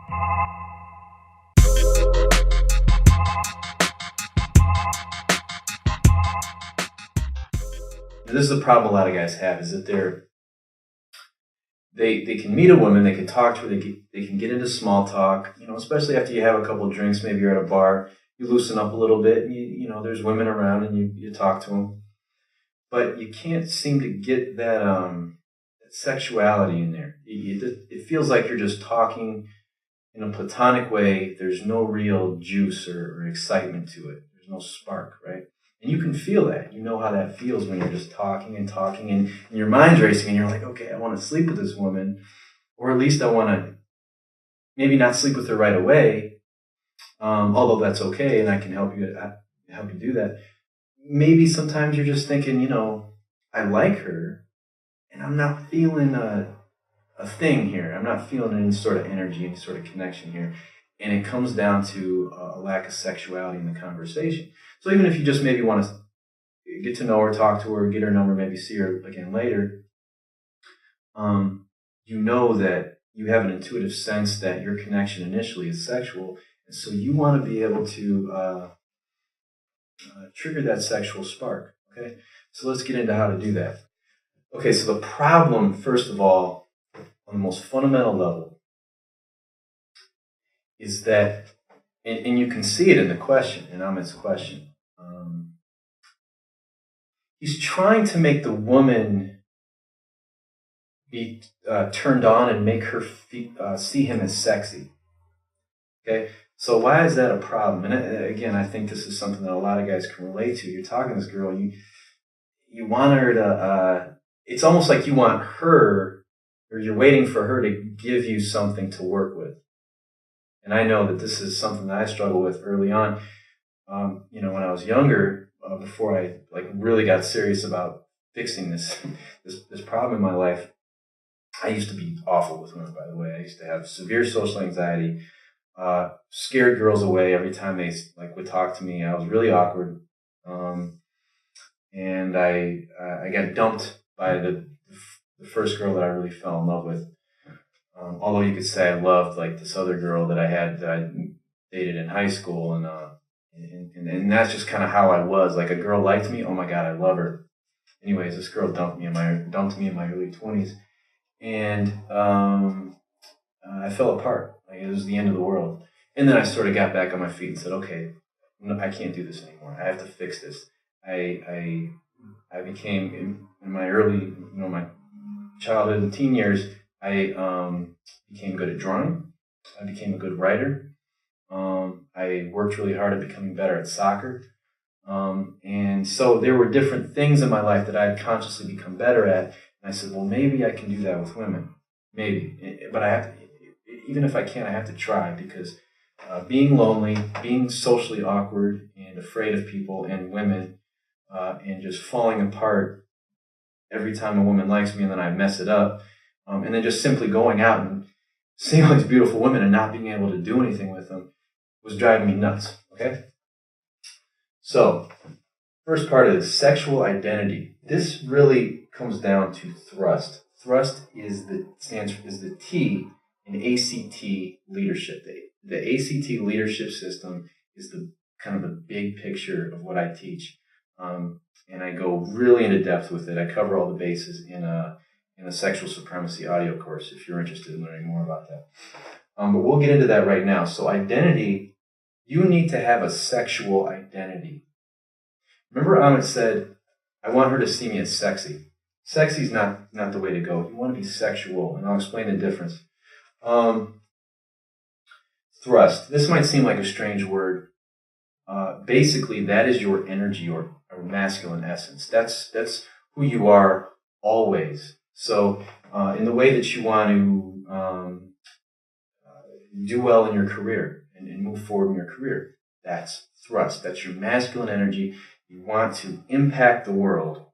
This is the problem a lot of guys have, is that they can meet a woman, they can talk to her, they can get into small talk, especially after you have a couple of drinks, maybe you're at a bar, you loosen up a little bit, and there's women around, and you talk to them, but you can't seem to get that sexuality in there. It feels like you're just talking in a platonic way. There's no real juice or excitement to it. There's no spark, right? And you can feel that. You know how that feels when you're just talking and talking, and your mind's racing, and you're like, okay, I want to sleep with this woman, or at least I want to maybe not sleep with her right away, although that's okay, and I can help you do that. Maybe sometimes you're just thinking, I like her, and I'm not feeling a thing here. I'm not feeling any sort of energy, any sort of connection here. And it comes down to a lack of sexuality in the conversation. So even if you just maybe want to get to know her, talk to her, get her number, maybe see her again later, you know that you have an intuitive sense that your connection initially is sexual. And so you want to be able to trigger that sexual spark. Okay, so let's get into how to do that. Okay, so the problem, first of all, on the most fundamental level, is that, and you can see it in the question, in Amit's question. He's trying to make the woman be turned on and make her see him as sexy. Okay, so why is that a problem? And again, I think this is something that a lot of guys can relate to. You're talking to this girl, you want her to. It's almost like you want her, or you're waiting for her to give you something to work with. And I know that this is something that I struggled with early on. When I was younger, before I really got serious about fixing this problem in my life, I used to be awful with women. By the way, I used to have severe social anxiety, scared girls away every time they would talk to me. I was really awkward, and I got dumped by the first girl that I really fell in love with. Although you could say I loved this other girl that I dated in high school, and that's just kind of how I was. Like, a girl liked me, oh my God, I love her. Anyways, this girl dumped me in my early 20s, and I fell apart. It was the end of the world. And then I sort of got back on my feet and said, okay, no, I can't do this anymore. I have to fix this. I became, in my early, my childhood and teen years, I became good at drawing. I became a good writer. I worked really hard at becoming better at soccer. And so there were different things in my life that I had consciously become better at. And I said, well, maybe I can do that with women. Maybe. But I have to, even if I can't, I have to try, because being lonely, being socially awkward and afraid of people and women, and just falling apart every time a woman likes me and then I mess it up, and then just simply going out and seeing all these beautiful women and not being able to do anything with them was driving me nuts, okay? So, first part of this, sexual identity. This really comes down to thrust. Thrust is the T in ACT leadership. The ACT leadership system is the kind of the big picture of what I teach. And I go really into depth with it. I cover all the bases in a sexual supremacy audio course if you're interested in learning more about that. But we'll get into that right now. So identity, you need to have a sexual identity. Remember Amit said, I want her to see me as sexy. Sexy is not the way to go. You want to be sexual, and I'll explain the difference. Thrust. This might seem like a strange word. Basically, that is your energy or masculine essence. That's who you are always. So in the way that you want to do well in your career and move forward in your career, that's thrust. That's your masculine energy. You want to impact the world.